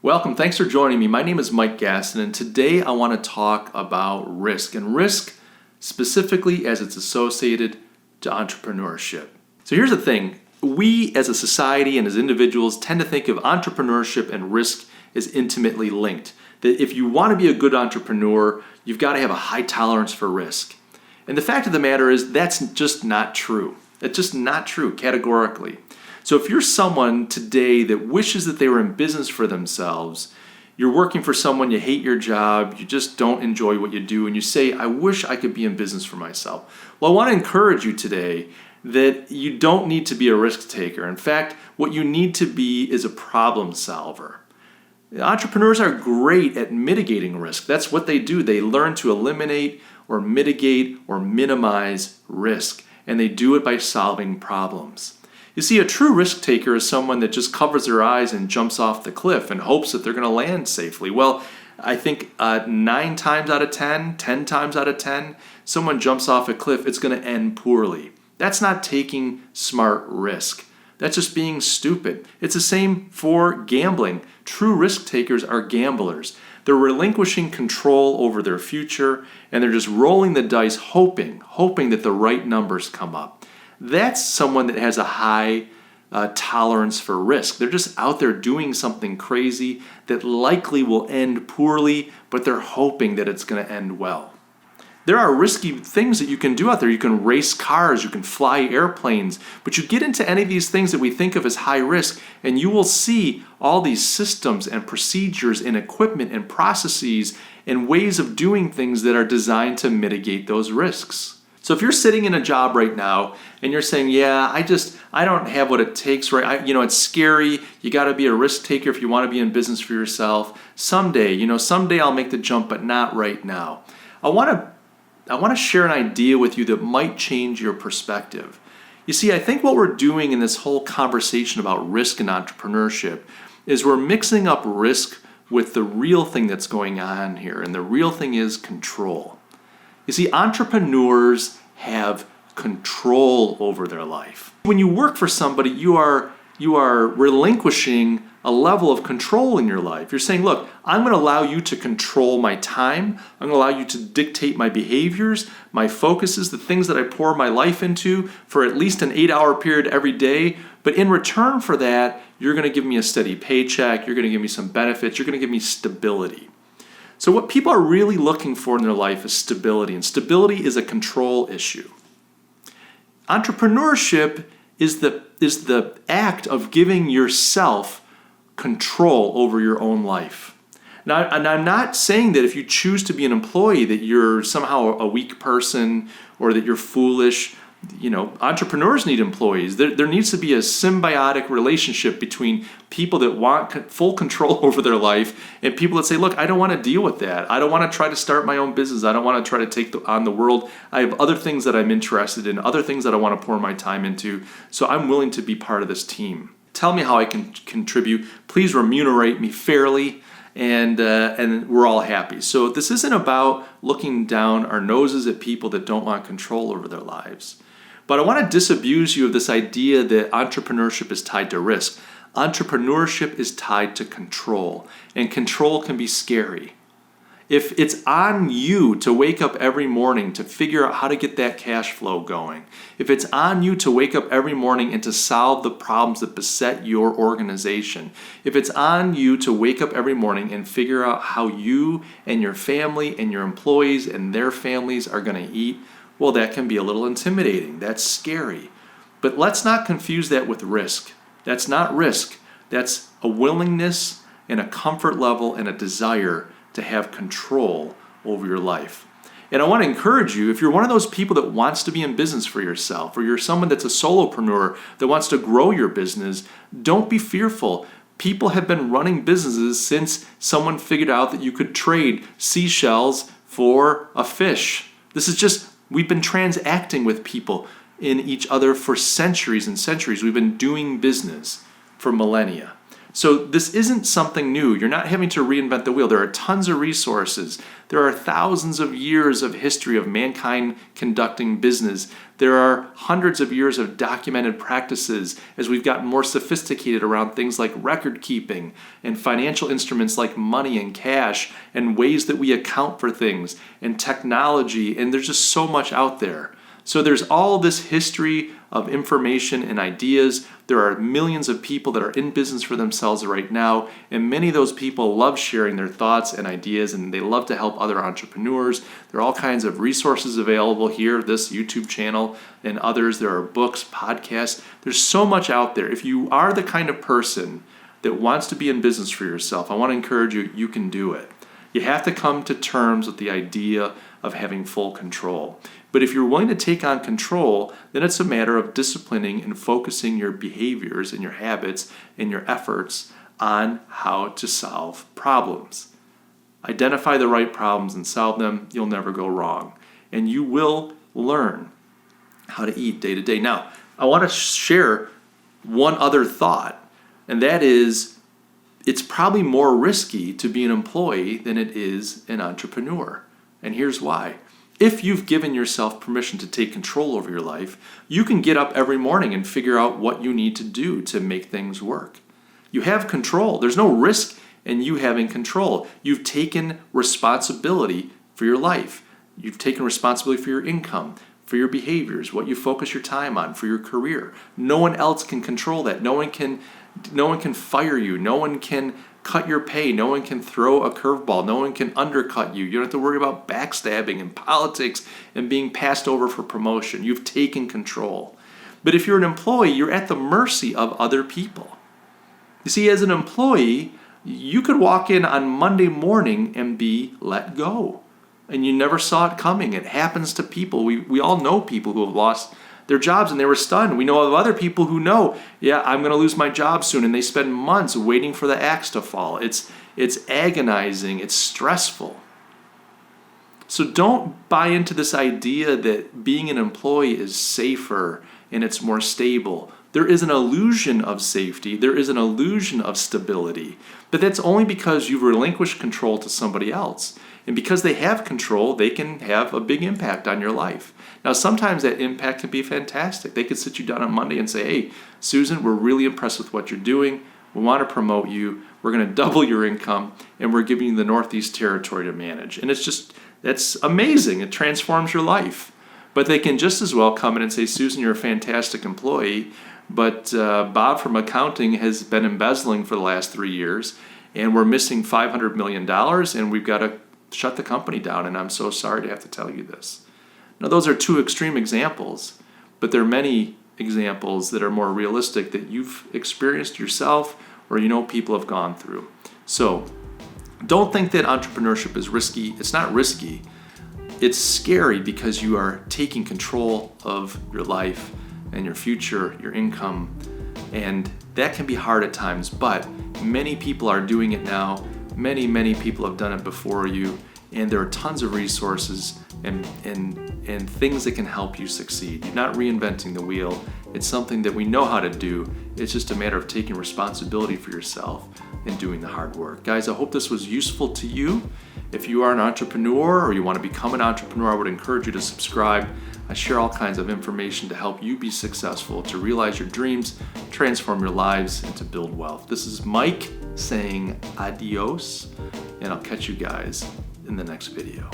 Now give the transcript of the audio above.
Welcome, thanks for joining me. My name is Mike Gastin, and today I want to talk about risk, and risk specifically as it's associated to entrepreneurship. So here's the thing, we as a society and as individuals tend to think of entrepreneurship and risk as intimately linked. That if you want to be a good entrepreneur, you've got to have a high tolerance for risk. And the fact of the matter is that's just not true. It's just not true categorically. So if you're someone today that wishes that they were in business for themselves, you're working for someone, you hate your job, you just don't enjoy what you do, and you say, I wish I could be in business for myself. Well, I want to encourage you today that you don't need to be a risk taker. In fact, what you need to be is a problem solver. Entrepreneurs are great at mitigating risk. That's what they do. They learn to eliminate or mitigate or minimize risk, and they do it by solving problems. You see, a true risk taker is someone that just covers their eyes and jumps off the cliff and hopes that they're going to land safely. Well, I think 9 times out of 10, 10 times out of 10, someone jumps off a cliff, it's going to end poorly. That's not taking smart risk. That's just being stupid. It's the same for gambling. True risk takers are gamblers. They're relinquishing control over their future, and they're just rolling the dice hoping that the right numbers come up. That's someone that has a high tolerance for risk. They're just out there doing something crazy that likely will end poorly, but they're hoping that it's going to end well. There are risky things that you can do out there. You can race cars, you can fly airplanes, but you get into any of these things that we think of as high risk, and you will see all these systems and procedures and equipment and processes and ways of doing things that are designed to mitigate those risks. So if you're sitting in a job right now and you're saying, yeah, I don't have what it takes, right? It's scary. You got to be a risk taker if you want to be in business for yourself. Someday I'll make the jump, but not right now. I want to share an idea with you that might change your perspective. You see, I think what we're doing in this whole conversation about risk and entrepreneurship is we're mixing up risk with the real thing that's going on here, and the real thing is control. You see, entrepreneurs have control over their life. When you work for somebody, you are relinquishing a level of control in your life. You're saying, look, I'm going to allow you to control my time. I'm going to allow you to dictate my behaviors, my focuses, the things that I pour my life into for at least an 8-hour period every day. But in return for that, you're going to give me a steady paycheck. You're going to give me some benefits. You're going to give me stability. So what people are really looking for in their life is stability, and stability is a control issue. Entrepreneurship is the act of giving yourself control over your own life. Now, and I'm not saying that if you choose to be an employee that you're somehow a weak person or that you're foolish. Entrepreneurs need employees. There needs to be a symbiotic relationship between people that want full control over their life and people that say, look, I don't want to deal with that. I don't want to try to start my own business. I don't want to try to take on the world. I have other things that I'm interested in, other things that I want to pour my time into. So I'm willing to be part of this team. Tell me how I can contribute. Please remunerate me fairly. And we're all happy. So this isn't about looking down our noses at people that don't want control over their lives. But I want to disabuse you of this idea that entrepreneurship is tied to risk. Entrepreneurship is tied to control, and control can be scary. If it's on you to wake up every morning to figure out how to get that cash flow going, if it's on you to wake up every morning and to solve the problems that beset your organization, if it's on you to wake up every morning and figure out how you and your family and your employees and their families are going to eat, well, that can be a little intimidating. That's scary. But let's not confuse that with risk. That's not risk. That's a willingness and a comfort level and a desire to have control over your life. And I want to encourage you, if you're one of those people that wants to be in business for yourself, or you're someone that's a solopreneur that wants to grow your business, don't be fearful. People have been running businesses since someone figured out that you could trade seashells for a fish. We've been transacting with people in each other for centuries and centuries. We've been doing business for millennia. So this isn't something new. You're not having to reinvent the wheel. There are tons of resources. There are thousands of years of history of mankind conducting business. There are hundreds of years of documented practices as we've gotten more sophisticated around things like record keeping and financial instruments like money and cash and ways that we account for things and technology. And there's just so much out there. So there's all this history of information and ideas. There are millions of people that are in business for themselves right now, and many of those people love sharing their thoughts and ideas, and they love to help other entrepreneurs. There are all kinds of resources available here, this YouTube channel and others. There are books, podcasts. There's so much out there. If you are the kind of person that wants to be in business for yourself, I want to encourage you, you can do it. You have to come to terms with the idea of having full control. But if you're willing to take on control, then it's a matter of disciplining and focusing your behaviors and your habits and your efforts on how to solve problems. Identify the right problems and solve them. You'll never go wrong. And you will learn how to eat day to day. Now, I want to share one other thought, and that is it's probably more risky to be an employee than it is an entrepreneur. And here's why. If you've given yourself permission to take control over your life, you can get up every morning and figure out what you need to do to make things work. You have control. There's no risk in you having control. You've taken responsibility for your life. You've taken responsibility for your income, for your behaviors, what you focus your time on, for your career. No one else can control that. No one can fire you. No one can cut your pay. No one can throw a curveball. No one can undercut you. You don't have to worry about backstabbing and politics and being passed over for promotion. You've taken control. But if you're an employee, you're at the mercy of other people. You see, as an employee, you could walk in on Monday morning and be let go. And you never saw it coming. It happens to people. We all know people who have lost their jobs and they were stunned. We know of other people who know, yeah, I'm going to lose my job soon, and they spend months waiting for the axe to fall. It's agonizing. It's stressful. So don't buy into this idea that being an employee is safer and it's more stable. There is an illusion of safety. There is an illusion of stability. But that's only because you've relinquished control to somebody else. And because they have control, they can have a big impact on your life. Now, sometimes that impact can be fantastic. They could sit you down on Monday and say, hey, Susan, we're really impressed with what you're doing. We want to promote you. We're going to double your income, and we're giving you the Northeast Territory to manage. And that's amazing. It transforms your life. But they can just as well come in and say, Susan, you're a fantastic employee, but Bob from accounting has been embezzling for the last 3 years, and we're missing $500 million, and we've got to shut the company down, and I'm so sorry to have to tell you this. Now, those are two extreme examples, but there are many examples that are more realistic that you've experienced yourself or you know people have gone through. So don't think that entrepreneurship is risky. It's not risky. It's scary because you are taking control of your life and your future, your income, and that can be hard at times, but many people are doing it now. Many people have done it before you, and there are tons of resources and things that can help you succeed. You're not reinventing the wheel. It's something that we know how to do. It's just a matter of taking responsibility for yourself and doing the hard work. Guys, I hope this was useful to you. If you are an entrepreneur or you want to become an entrepreneur, I would encourage you to subscribe. I share all kinds of information to help you be successful, to realize your dreams, transform your lives, and to build wealth. This is Mike saying adios, and I'll catch you guys in the next video.